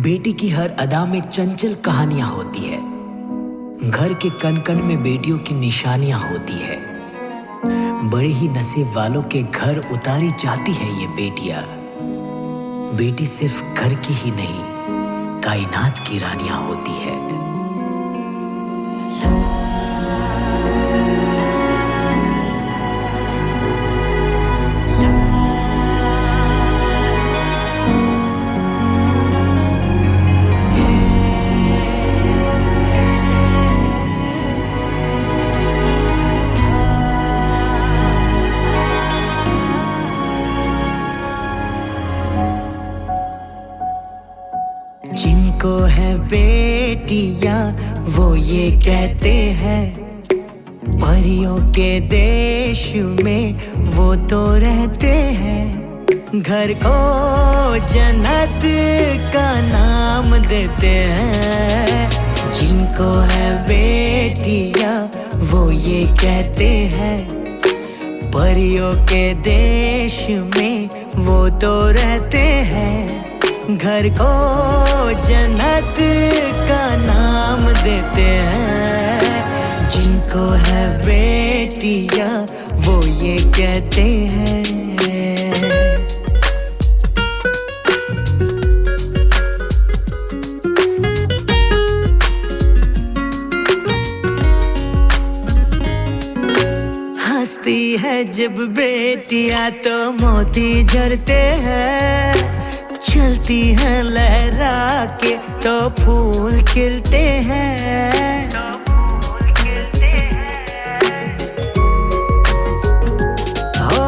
बेटी की हर अदा में चंचल कहानियां होती है। घर के कण कण में बेटियों की निशानियां होती है। बड़े ही नसीब वालों के घर उतारी जाती है ये बेटियां। बेटी सिर्फ घर की ही नहीं, कायनात की रानियां होती है। जिनको है बेटियां वो ये कहते हैं, परियों के देश में वो तो रहते हैं। घर को जन्नत का नाम देते हैं। जिनको है बेटियां वो ये कहते हैं, परियों के देश में वो तो रहते हैं। घर को जन्नत का नाम देते हैं। जिनको है बेटियां वो ये कहते हैं। हंसती है जब बेटियां तो मोती झरते हैं। चलती है लहरा के तो फूल खिलते हैं। हो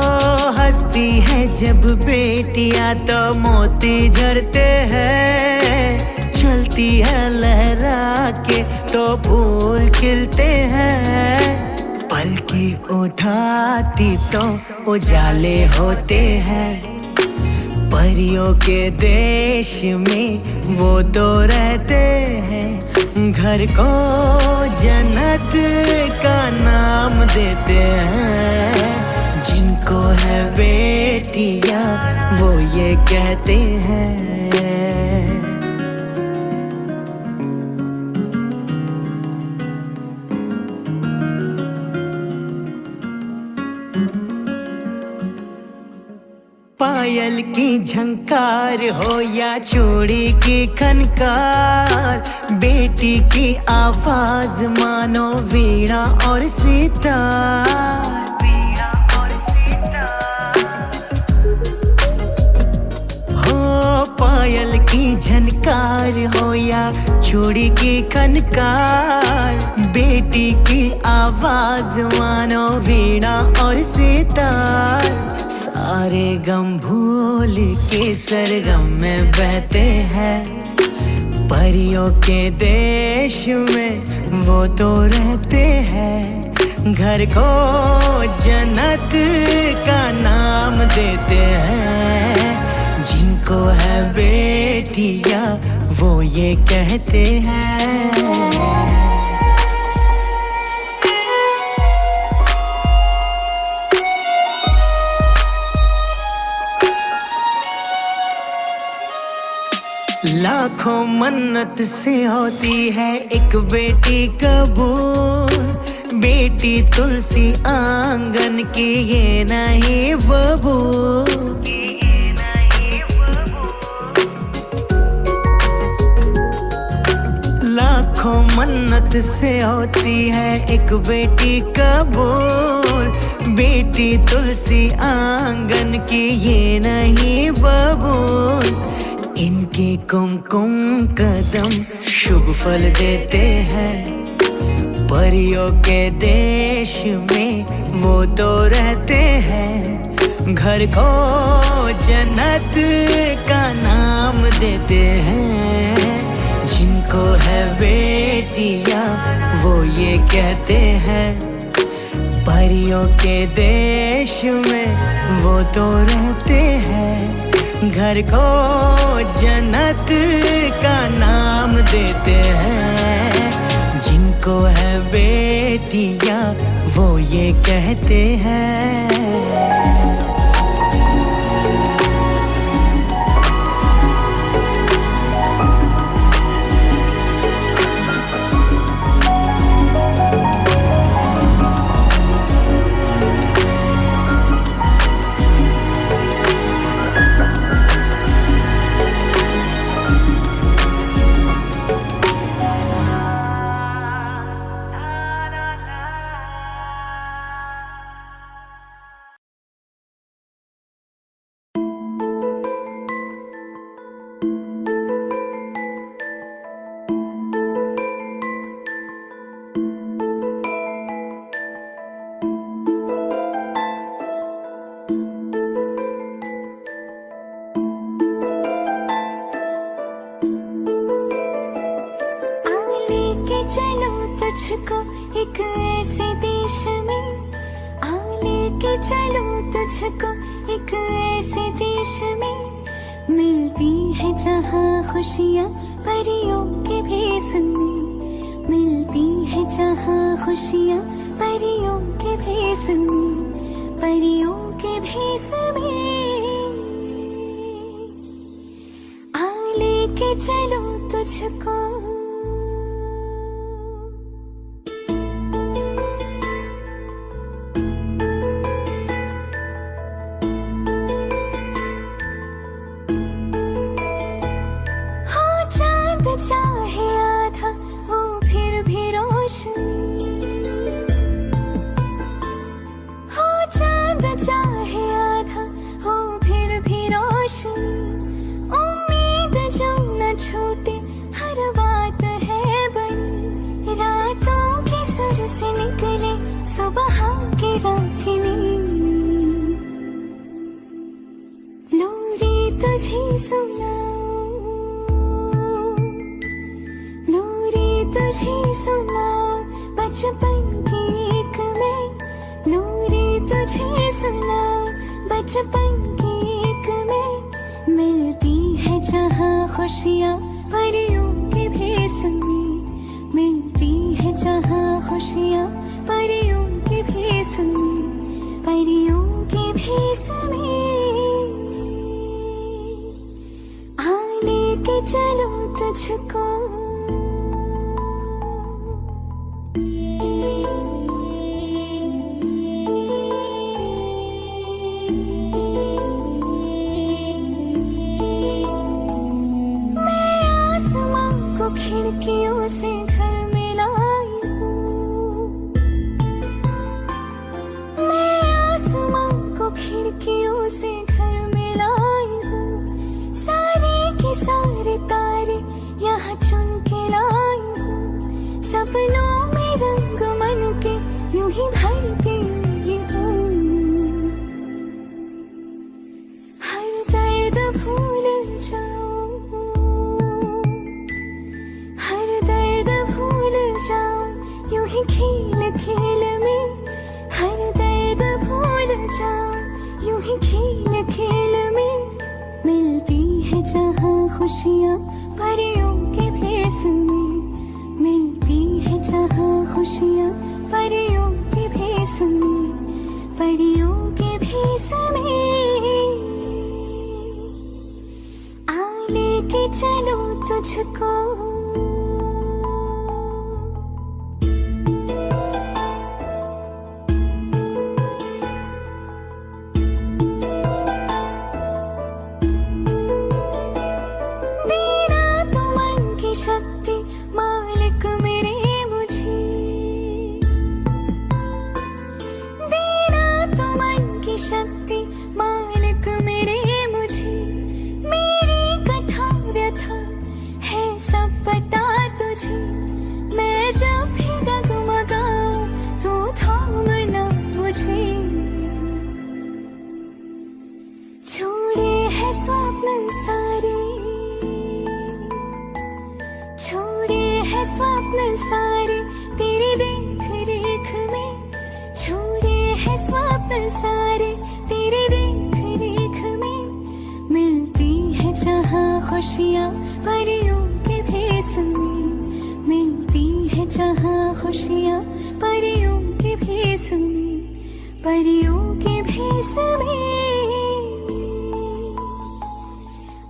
हंसती है जब बेटियां तो मोती झरते हैं। चलती है लहरा के तो फूल खिलते हैं। पलकी उठाती तो उजाले होते हैं। परियों के देश में वो तो रहते हैं। घर को जन्नत का नाम देते हैं। जिनको है बेटियां वो ये कहते हैं। पायल की झंकार हो या चूड़ी की खनकार, बेटी की आवाज मानो वीणा और सितार। हो पायल की झनकार हो या चूड़ी की खनकार, बेटी की आवाज मानो वीणा और सितार। सारे गम भूल के सरगम में बहते हैं। परियों के देश में वो तो रहते हैं। घर को जन्नत का नाम देते हैं। जिनको है बेटियां वो ये कहते हैं। लाखों मन्नत से होती है एक बेटी कबूल। बेटी तुलसी आंगन की ये नहीं बबूल। लाखों मन्नत से होती है एक बेटी कबूल। बेटी तुलसी आंगन की ये नहीं बबूल। इनके कुमकुम कदम शुभ फल देते हैं। परियों के देश में वो तो रहते हैं। घर को जन्नत का नाम देते हैं। जिनको है बेटियां वो ये कहते हैं, परियों के देश में वो तो रहते हैं। घर को जन्नत का नाम देते हैं। जिनको है बेटियां वो ये कहते हैं। लेके चलूं तुझको एक ऐसे देश में, मिलती है जहाँ खुशियाँ परियों के भेस में, मिलती है जहाँ खुशियाँ परियों के भेस में, परियों के भेस में। आ लेके चलूं तुझको। चाहे आधा हो फिर भी रोशनी, हो चांद चाहे आधा हो फिर भी रोशनी, उम्मीद जो न छूटे हर बात है बनी, रातों के सुर से निकले सुबह की राखनी, लोरी तुझे सुना, तुझे सुनाऊं बचपन की एक मैं, लोरी तुझे सुनाऊं बचपन की एक मैं, मिलती है जहाँ खुशियाँ परियों के भेस में, मिलती है जहाँ खुशियाँ परियों के भेस में, परियों के भेस में। आ लेके चलूं तुझको। खिड़कियों से घर में लाई हूँ, मैं आसमां को खिड़कियों से घर में लाई हूँ, सारे के सारे तारे यहाँ चुन के लाई हूँ, सपनों में रंग मन के यूं ही भरती हूँ, हर दर्द भूल जाऊं, यूं ही खेल खेल में, हर दर्द भूल जाऊं, यूं ही खेल खेल में, मिलती है जहाँ खुशियाँ परियों के भेस में, मिलती है जहाँ खुशियाँ परियों के भेस में, परियों के भेस में। आ लेके चलूं तुझको। शक्ति मालिक मेरे मुझे, देना तो मन की शक्ति मालिक मेरे मुझे, मेरी कथा व्यथा है सब पता तुझे, मैं जब भी डगमगाऊं तो थामना मुझे, छोड़े है स्वप्न सारे, स्वप्न सारे तेरी देख रेख में, छोड़े है स्वप्न सारे तेरी देख रेख में, मिलती है जहाँ खुशियाँ परियों के भेस में, मिलती है जहाँ खुशियाँ परियों के भेस में, परियों के भेस में।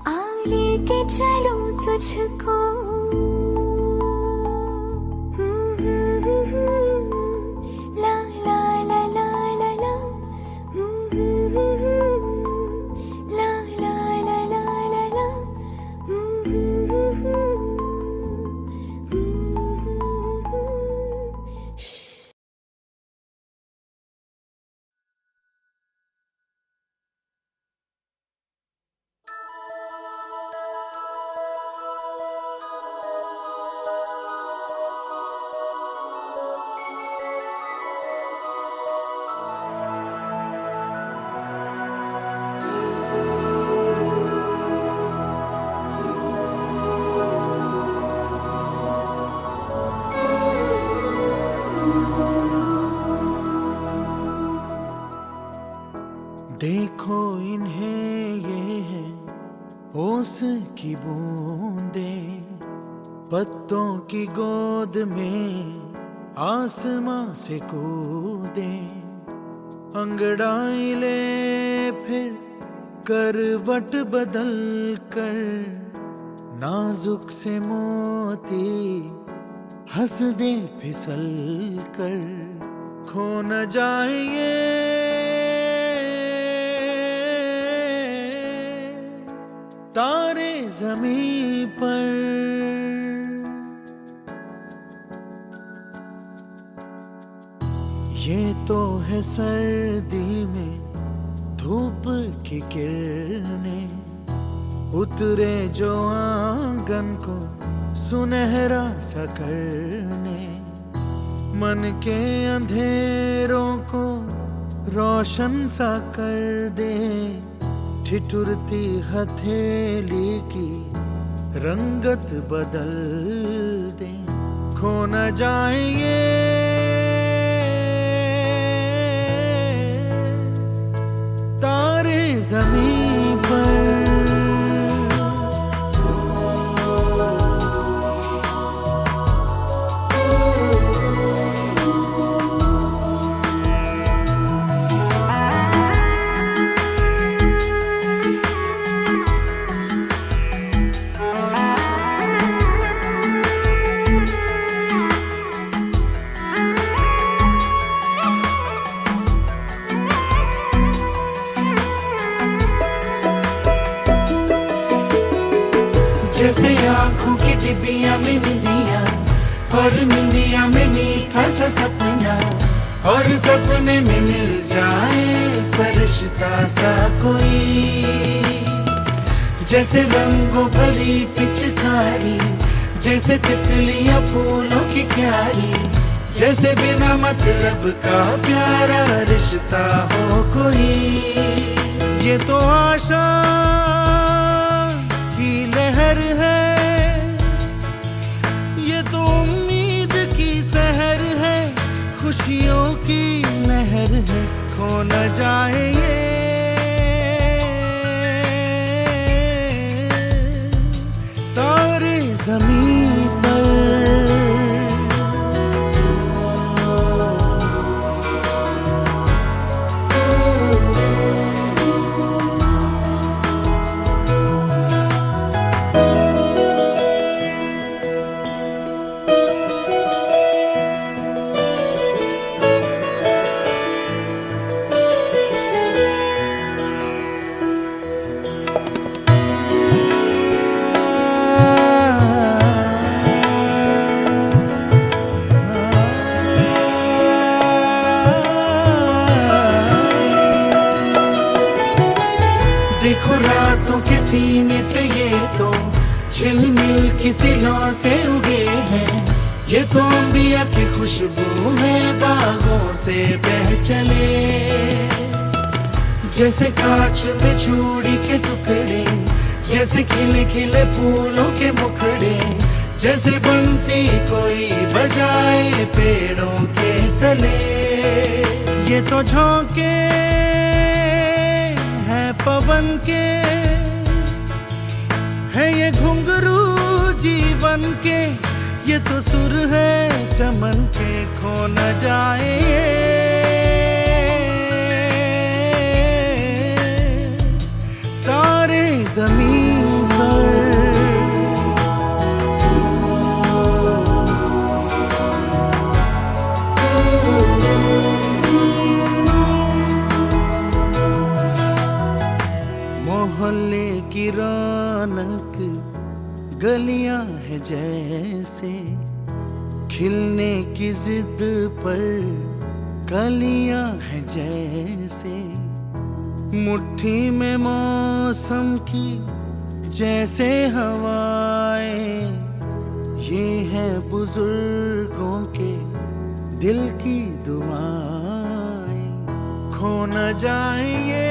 आ लेके चलूं तुझको। देखो इन्हें, ये है ओस की बूंदे, पत्तों की गोद में आसमां से कूदे, अंगड़ाई ले फिर करवट बदल कर, नाजुक से मोती हंस दे फिसल कर, खो न जाए तारे ज़मीं पर। ये तो है सर्दी में धूप की किरणें, उतरे जो आंगन को सुनहरा सा करने, मन के अंधेरों को रोशन सा कर दे, ठिठुरती हथेली की रंगत बदल दे, खो न जाए तारे ज़मीं पर। जैसे आँखों की डिबिया में निंदिया, और निंदिया में मीठा सा सपना, और सपने में मिल जाए फरिश्ता सा कोई। जैसे रंगों भरी पिचकारी, जैसे तितलियां फूलों की क्यारी, जैसे बिना मतलब का प्यारा रिश्ता हो कोई। ये तो आशा की लहर है, ये तो उम्मीद की सहर है, खुशियों की नहर है, खो न जाए ये तारे ज़मीं पर। देखो रातों के सीने पे ये तो झिलमिल किसी लौ से उगे हैं, ये तो अंबिया की खुशबू है बागों से बह चले। जैसे कांच में चूड़ी के टुकड़े, जैसे खिले खिले फूलों के मुखड़े, जैसे बंसी कोई बजाए पेड़ों के तले। ये तो झोंके पवन के है, ये घुंघरू जीवन के, ये तो सुर है चमन के, खो न जाए तारे ज़मीं पर। मोहल्ले की रौनक गलियां है जैसे, खिलने की जिद पर कलियां है जैसे, मुट्ठी में मौसम की जैसे हवाएं, ये है बुजुर्गों के दिल की दुआएं, खो न जाए ये